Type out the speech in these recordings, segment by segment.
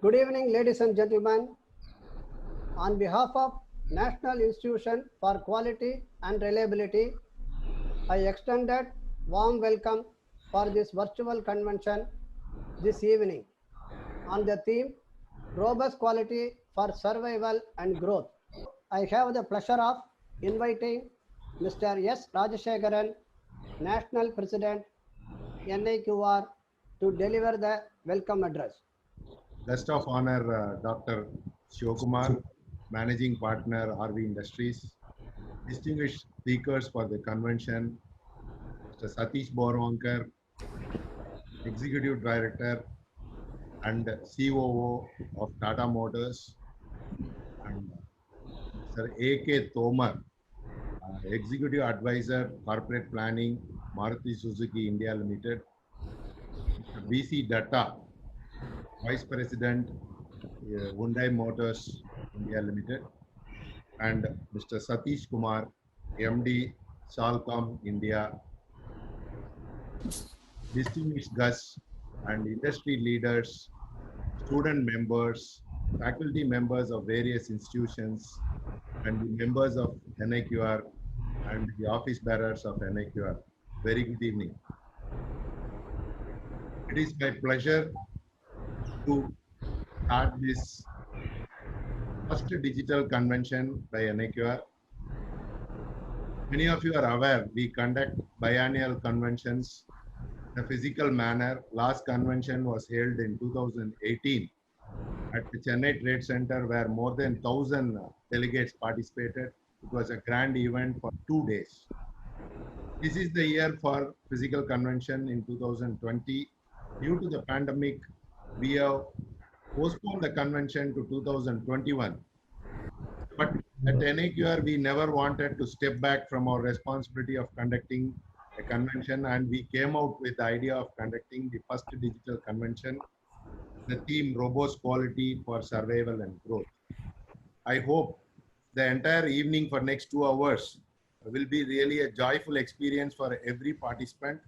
Good evening, ladies and gentlemen. On behalf of National Institution for Quality and Reliability, I extended warm welcome for this virtual convention this evening on the theme Robust Quality for Survival and Growth. I have the pleasure of inviting Mr. S. Rajashekaran, National President, NIQR, to deliver the welcome address. Guest of honor, Dr. Shivakumar, Managing Partner, RV Industries. Distinguished speakers for the convention, Mr. Satish Borwankar, Executive Director and COO of Tata Motors, and Mr. A.K. Tomar, Executive Advisor, Corporate Planning, Maruti Suzuki India Limited, Mr. B.C. Datta, Vice President, Hyundai Motors India Limited, and Mr. Satish Kumar, MD, Salcom India. Distinguished guests and industry leaders, student members, faculty members of various institutions, and the members of NIQR and the office bearers of NIQR. Very good evening. It is my pleasure to start this first digital convention by NIQR. Many of you are aware we conduct biennial conventions in a physical manner. Last convention was held in 2018 at the Chennai Trade Center, where more than 1,000 delegates participated. It was a grand event for 2 days. This is the year for physical convention in 2020. Due to the pandemic, we have postponed the convention to 2021. But at NIQR, we never wanted to step back from our responsibility of conducting a convention, and we came out with the idea of conducting the first digital convention, the theme Robust Quality for Survival and Growth. I hope the entire evening for next 2 hours will be really a joyful experience for every participant,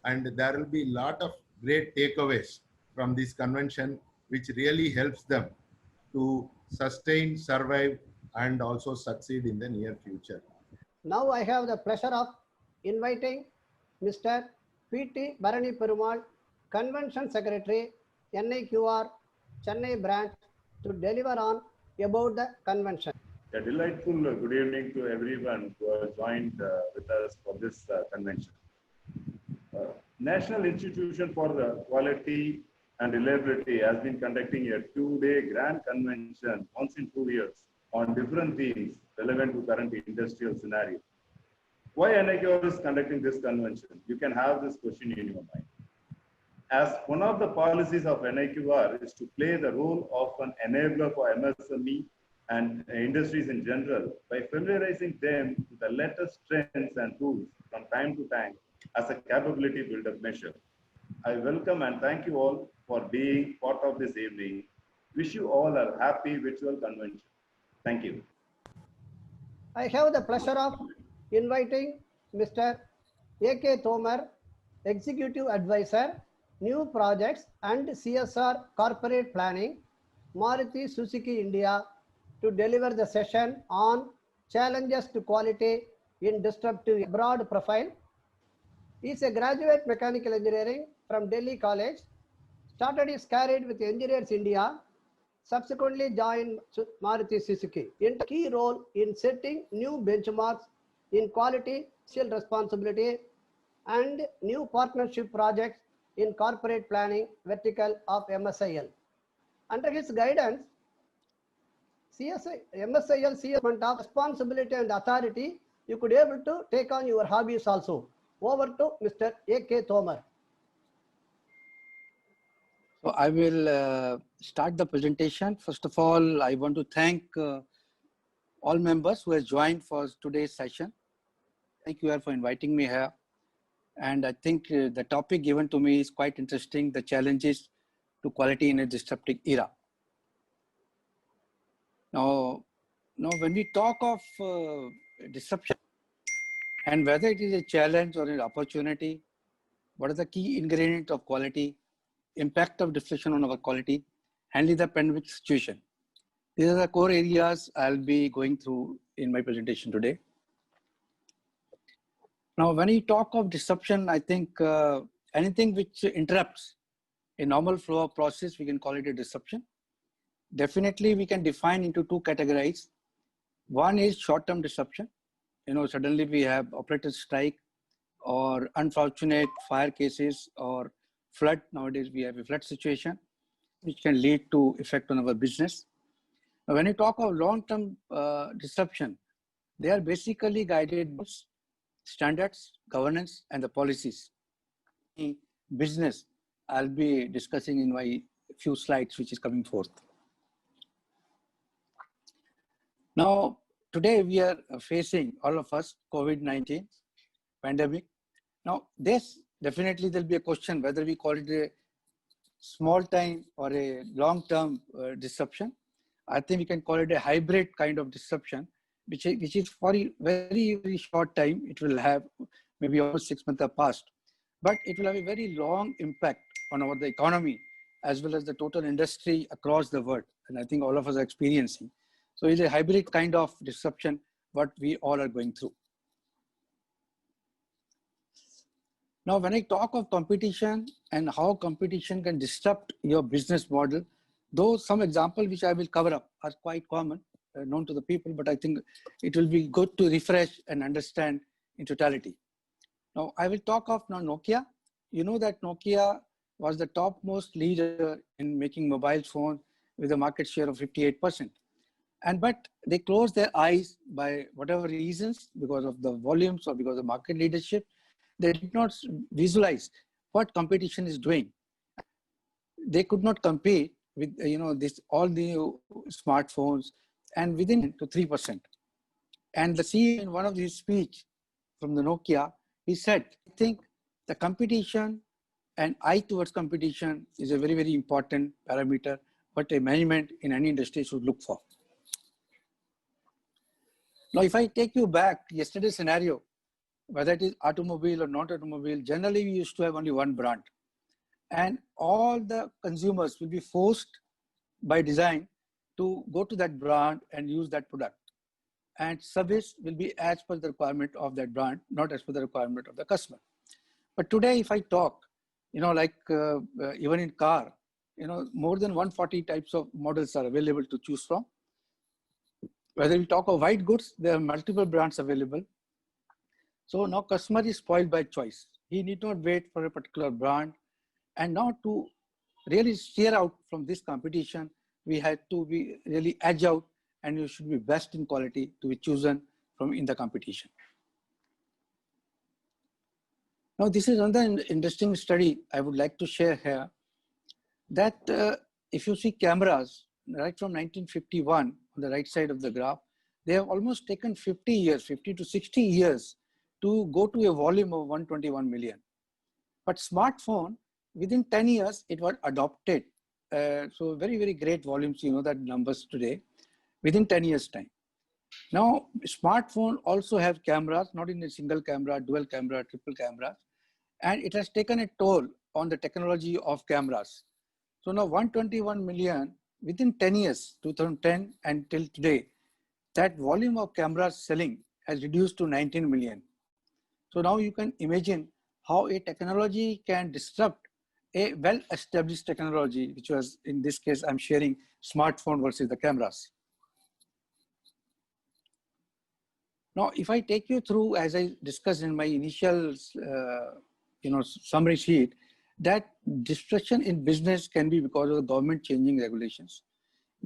and there will be a lot of great takeaways from this convention, which really helps them to sustain, survive, and also succeed in the near future. Now I have the pleasure of inviting Mr. P.T. Bharani Perumal, Convention Secretary, NIQR, Chennai branch, to deliver on about the convention. A delightful good evening to everyone who has joined with us for this convention. National Institution for the Quality and Reliability has been conducting a 2-day grand convention once in 2 years on different themes relevant to current industrial scenario. Why NIQR is conducting this convention? You can have this question in your mind. As one of the policies of NIQR is to play the role of an enabler for MSME and industries in general by familiarizing them with the latest trends and tools from time to time as a capability build-up measure. I welcome and thank you all for being part of this evening. Wish you all a happy virtual convention. Thank you. I have the pleasure of inviting Mr. A.K. Tomar, Executive Advisor, New Projects and CSR Corporate Planning, Maruti Suzuki India, to deliver the session on Challenges to Quality in Disruptive. Broad profile. He is a graduate mechanical engineering from Delhi College, started his career with Engineers India, subsequently joined Maruti Suzuki in a key role in setting new benchmarks in quality, social responsibility, and new partnership projects in corporate planning vertical of MSIL. Under his guidance, MSIL CSM of responsibility and authority, you could able to take on your hobbies also. Over to Mr. A.K. Tomar. So I will start the presentation. First of all, I want to thank all members who have joined for today's session. Thank you all for inviting me here. And I think the topic given to me is quite interesting, the challenges to quality in a disruptive era. Now when we talk of disruption and whether it is a challenge or an opportunity, what are the key ingredients of quality, impact of disruption on our quality, handling the pandemic situation. These are the core areas I'll be going through in my presentation today. Now, when you talk of disruption, I think anything which interrupts a normal flow of process, we can call it a disruption. Definitely, we can define into two categories. One is short-term disruption. Suddenly we have operator strike or unfortunate fire cases or flood. Nowadays, we have a flood situation, which can lead to effect on our business. Now, when you talk of long-term disruption, they are basically guided by standards, governance, and the policies. Business, I'll be discussing in my few slides, which is coming forth. Now, today we are facing, all of us, COVID-19 pandemic. Now, this definitely there'll be a question whether we call it a small time or a long-term disruption. I think we can call it a hybrid kind of disruption, which is for a very, very short time. It will have maybe almost 6 months have passed, but it will have a very long impact on the economy as well as the total industry across the world. And I think all of us are experiencing. So it's a hybrid kind of disruption, what we all are going through. Now, when I talk of competition and how competition can disrupt your business model, though some examples which I will cover up are quite common, known to the people, but I think it will be good to refresh and understand in totality. Now, I will talk of now Nokia. You know that Nokia was the topmost leader in making mobile phones with a market share of 58%. But they closed their eyes by whatever reasons, because of the volumes or because of market leadership. They did not visualize what competition is doing. They could not compete with all the smartphones, and within to 3%. And the CEO in one of his speech from the Nokia, he said, I think the competition and eye towards competition is a very, very important parameter what a management in any industry should look for. Now, if I take you back yesterday's scenario, whether it is automobile or not automobile, generally we used to have only one brand. And all the consumers will be forced by design to go to that brand and use that product. And service will be as per the requirement of that brand, not as per the requirement of the customer. But today, if I talk, even in car, more than 140 types of models are available to choose from. Whether we talk of white goods, there are multiple brands available. So now customer is spoiled by choice. He need not wait for a particular brand. And now to really steer out from this competition, we had to be really edge out, and you should be best in quality to be chosen from in the competition. Now, this is another interesting study I would like to share here, that if you see cameras, right from 1951 on the right side of the graph, they have almost taken 50 to 60 years to go to a volume of 121 million. But smartphone, within 10 years, it was adopted. So very, very great volumes, that numbers today, within 10 years time. Now, smartphone also have cameras, not in a single camera, dual camera, triple cameras. And it has taken a toll on the technology of cameras. So now 121 million, within 10 years, 2010 until today, that volume of cameras selling has reduced to 19 million. So now you can imagine how a technology can disrupt a well-established technology, which was, in this case, I'm sharing smartphone versus the cameras. Now, if I take you through, as I discussed in my initial summary sheet, that disruption in business can be because of the government changing regulations.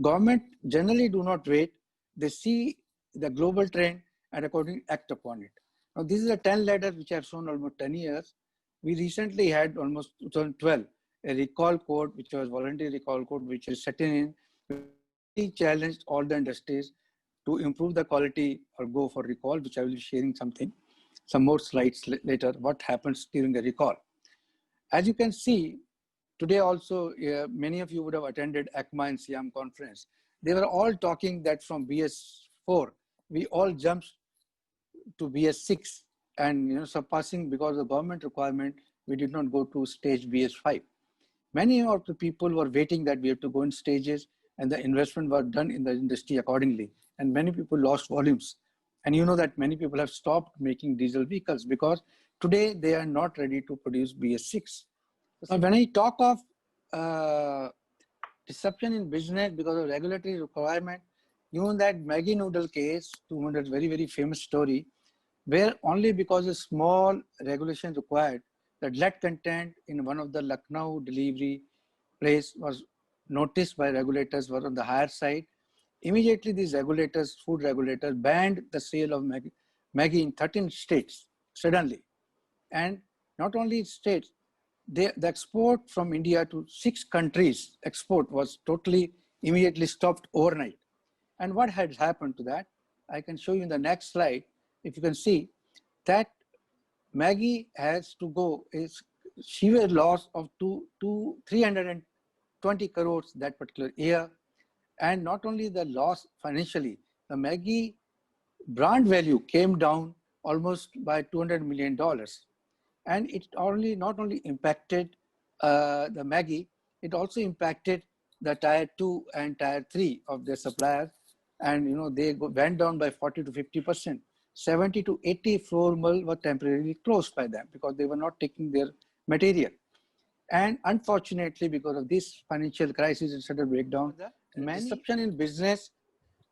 Government generally do not wait. They see the global trend and accordingly act upon it. Now, this is a 10 ladder which I've shown almost 10 years. We recently had almost 2012, a recall code, which was voluntary recall code, which is setting in. We challenged all the industries to improve the quality or go for recall, which I will be sharing some more slides later, what happens during the recall. As you can see, today also, many of you would have attended ECMA and SIAM conference. They were all talking that from BS4, we all jumped to BS6 and surpassing because of the government requirement, we did not go to stage BS5. Many of the people were waiting that we have to go in stages, and the investment was done in the industry accordingly. And many people lost volumes. And you know that many people have stopped making diesel vehicles because today they are not ready to produce BS6. So when I talk of disruption in business because of regulatory requirement, you know that Maggie noodle case, 200, very, very famous story, where only because a small regulation required that lead content in one of the Lucknow delivery place was noticed by regulators were on the higher side. Immediately these regulators, food regulators, banned the sale of Maggie in 13 states suddenly. And not only states, the export from India to 6 countries, export was totally immediately stopped overnight. And what had happened to that? I can show you in the next slide. If you can see that Maggie has to go, is severe loss of 320 crores that particular year. And not only the loss financially, the Maggie brand value came down almost by $200 million. And it not only impacted the Maggie, it also impacted the tier 2 and tier 3 of their suppliers. And you know, they went down by 40 to 50%. 70 to 80 flour mill were temporarily closed by them because they were not taking their material. And unfortunately, because of this financial crisis and sudden breakdown, disruption in business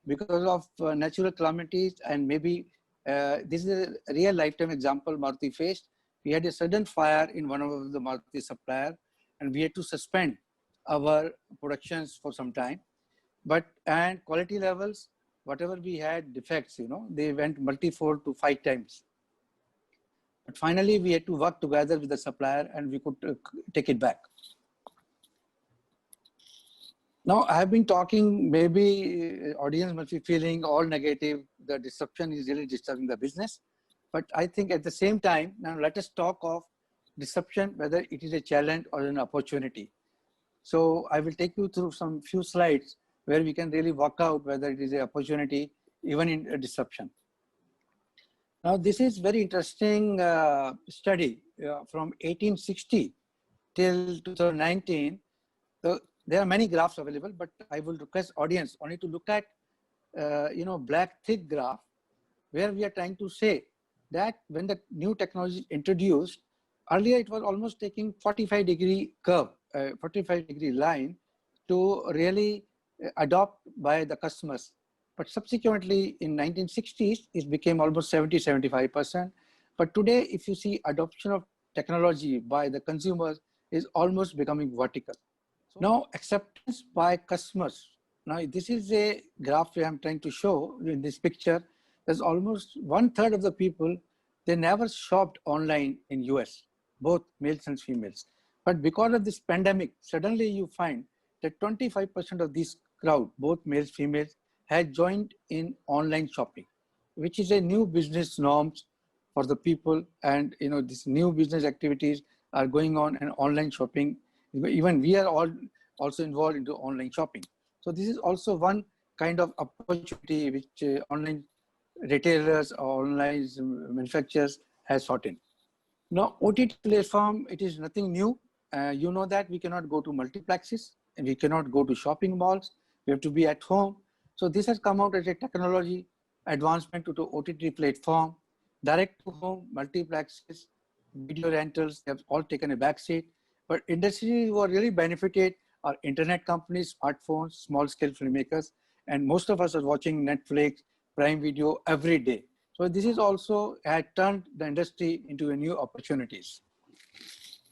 because of natural calamities, and maybe this is a real lifetime example Maruti faced. We had a sudden fire in one of the Maruti supplier, and we had to suspend our productions for some time. And quality levels, whatever we had defects, you know, they went multi-fold to 5 times. But finally, we had to work together with the supplier, and we could take it back. Now, I have been talking, maybe audience must be feeling all negative. The disruption is really disturbing the business. But I think at the same time, now let us talk of disruption, whether it is a challenge or an opportunity. So I will take you through some few slides where we can really work out whether it is an opportunity, even in a disruption. Now, this is very interesting study from 1860 till 2019. So there are many graphs available, but I will request audience only to look at, black thick graph, where we are trying to say that when the new technology is introduced, earlier it was almost taking 45-degree curve, 45-degree line to really adopt by the customers. But subsequently in 1960s, it became almost 70-75%. But today, if you see adoption of technology by the consumers is almost becoming vertical. So now acceptance by customers. Now this is a graph I'm trying to show in this picture. There's almost 1/3 of the people, they never shopped online in US, both males and females. But because of this pandemic, suddenly you find that 25% of this crowd, both males, females, had joined in online shopping, which is a new business norms for the people. And you know, these new business activities are going on, and online shopping, even we are all also involved into online shopping. So this is also one kind of opportunity which online retailers or online manufacturers has sought in. Now, OTT platform, it is nothing new. You know that we cannot go to multiplexes and we cannot go to shopping malls. We have to be at home. So this has come out as a technology advancement to the OTT platform, direct to home, multiplexes, video rentals, they have all taken a backseat. But industry who are really benefited are internet companies, smartphones, small scale filmmakers, and most of us are watching Netflix, Prime Video every day. So this is also had turned the industry into a new opportunities.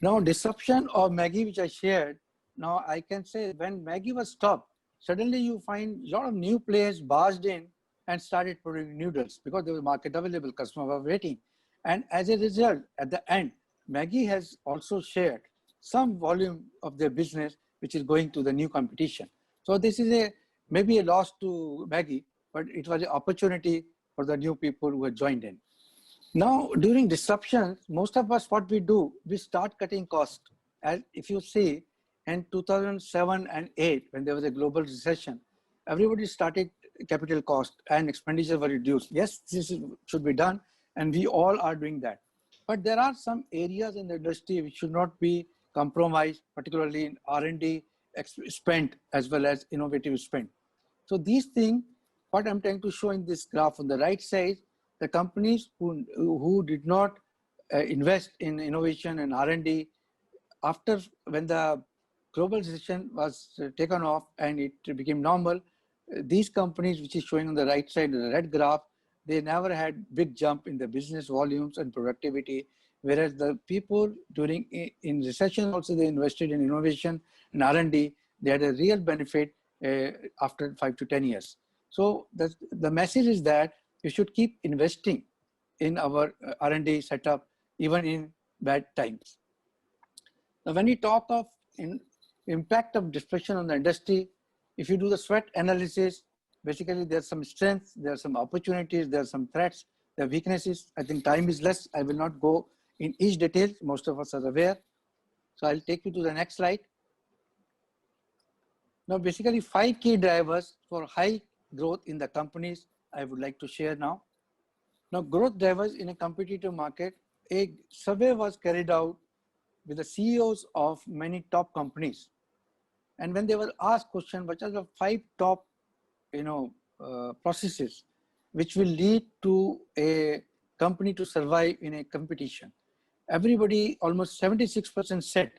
Now disruption of Maggie, which I shared, now I can say when Maggie was stopped, suddenly you find a lot of new players barged in and started producing noodles because there was market available, customers were waiting. And as a result, at the end, Maggie has also shared some volume of their business, which is going to the new competition. So this is maybe a loss to Maggie, but it was an opportunity for the new people who have joined in. Now, during disruptions, most of us, what we do, we start cutting costs. As if you see, in 2007 and 8, when there was a global recession, everybody started capital cost and expenditure were reduced. Yes, this should be done, and we all are doing that. But there are some areas in the industry which should not be compromise, particularly in R&D spend as well as innovative spend. So these things, what I'm trying to show in this graph on the right side, the companies who did not invest in innovation and R&D after when the global recession was taken off and it became normal, these companies, which is showing on the right side, the red graph, they never had big jump in the business volumes and productivity, whereas the people during in recession also they invested in innovation and R&D, they had a real benefit after 5 to 10 years. So the message is that we should keep investing in our R&D setup even in bad times. Now, when we talk of impact of disruption on the industry, if you do the SWOT analysis, basically there's some strengths, there are some opportunities, there are some threats, there are weaknesses. I think time is less. I will not go in each detail. Most of us are aware. So I'll take you to the next slide. Now, basically 5 key drivers for high growth in the companies I would like to share now. Now, growth drivers in a competitive market, a survey was carried out with the CEOs of many top companies. And when they were asked question, what are the 5 top, processes which will lead to a company to survive in a competition? Everybody, almost 76% said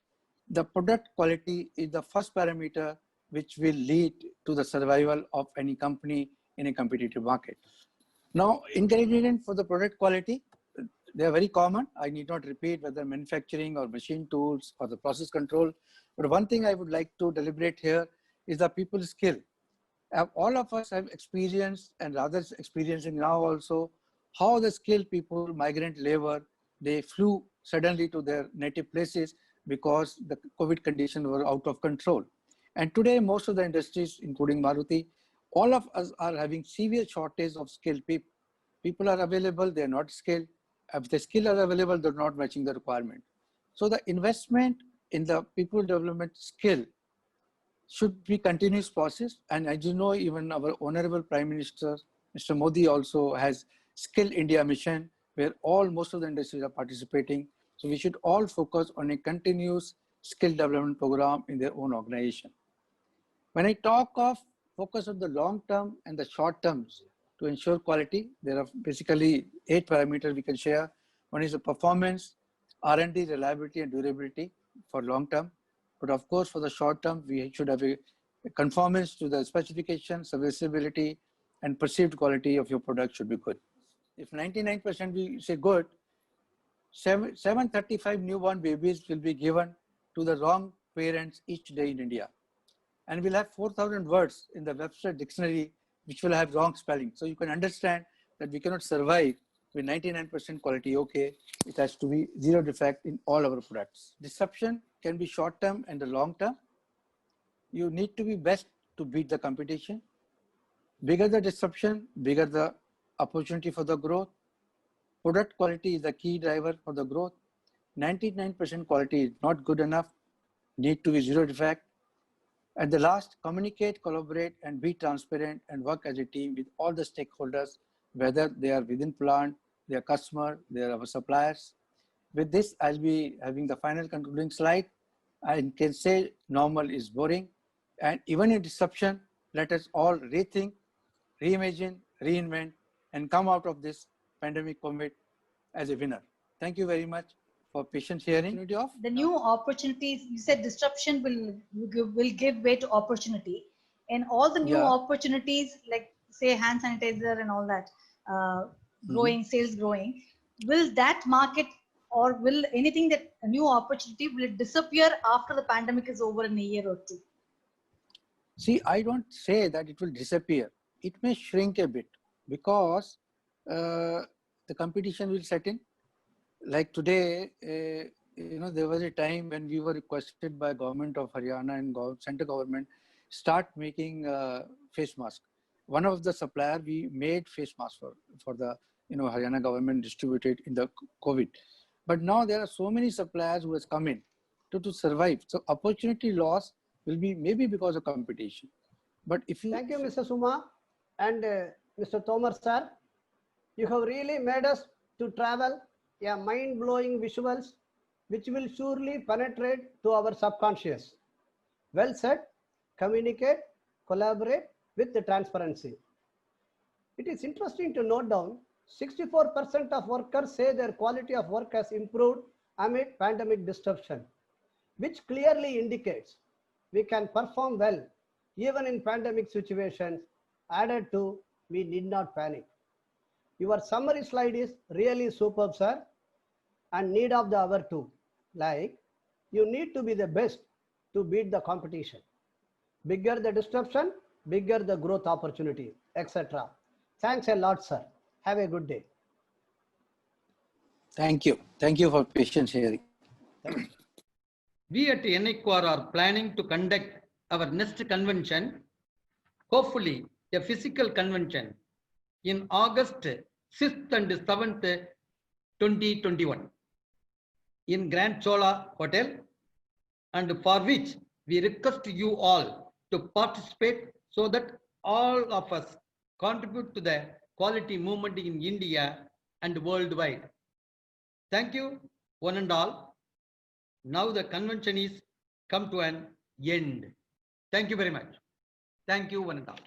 the product quality is the first parameter which will lead to the survival of any company in a competitive market. Now, ingredient for the product quality, they are very common. I need not repeat whether manufacturing or machine tools or the process control. But one thing I would like to deliberate here is the people skill. All of us have experienced, and rather experiencing now also, how the skilled people, migrant labor, they flew suddenly to their native places because the COVID conditions were out of control. And today, most of the industries, including Maruti, all of us are having severe shortage of skilled people. People are available, they're not skilled. If the skills are available, they're not matching the requirement. So the investment in the people development skill should be continuous process. And as you know, even our Honorable Prime Minister, Mr. Modi also has Skill India Mission, where most of the industries are participating. So we should all focus on a continuous skill development program in their own organization. When I talk of focus on the long term and the short terms to ensure quality, there are basically 8 parameters we can share. One is the performance, R&D, reliability, and durability for long term. But of course, for the short term, we should have a conformance to the specification, serviceability, and perceived quality of your product should be good. If 99% we say good, 735 newborn babies will be given to the wrong parents each day in India. And we'll have 4,000 words in the Webster dictionary which will have wrong spelling. So you can understand that we cannot survive with 99% quality okay. It has to be 0 defect in all our products. Disruption can be short term and the long term. You need to be best to beat the competition. Bigger the disruption, bigger the opportunity for the growth. Product quality is the key driver for the growth. 99% quality is not good enough, need to be 0 defect. At the last, communicate, collaborate, and be transparent and work as a team with all the stakeholders, whether they are within plant, their customer, they are our suppliers. With this, I'll be having the final concluding slide. I can say normal is boring. And even in disruption, let us all rethink, reimagine, reinvent, and come out of this pandemic COVID as a winner. Thank you very much for patient hearing. The new opportunities, you said disruption will give way to opportunity. And all the new opportunities, like say hand sanitizer and all that, growing, sales growing, will that market or will anything that a new opportunity, will it disappear after the pandemic is over in a year or 2? See, I don't say that it will disappear. It may shrink a bit because the competition will set in. Like today, there was a time when we were requested by government of Haryana and central government start making face mask. One of the supplier we made face mask for the Haryana government distributed in the COVID. But now there are so many suppliers who has come in to survive. So opportunity loss will be maybe because of competition. But if you Thank you, Mr. Suma and Mr. Tomar sir. You have really made us to travel a mind-blowing visuals which will surely penetrate to our subconscious. Well said. Communicate, collaborate with the transparency. It is interesting to note down 64% of workers say their quality of work has improved amid pandemic disruption, which clearly indicates we can perform well even in pandemic situations. Added to, we need not panic. Your summary slide is really superb, sir, and need of the hour too. Like, you need to be the best to beat the competition. Bigger the disruption, bigger the growth opportunity, etc. Thanks a lot, sir. Have a good day. Thank you. Thank you for patient sharing. Thank you. We at NIQR are planning to conduct our next convention, hopefully a physical convention, in August 6th and 7th, 2021 in Grand Chola Hotel, and for which we request you all to participate so that all of us contribute to the quality movement in India and worldwide. Thank you, one and all. Now the convention is come to an end. Thank you very much. Thank you, one and all.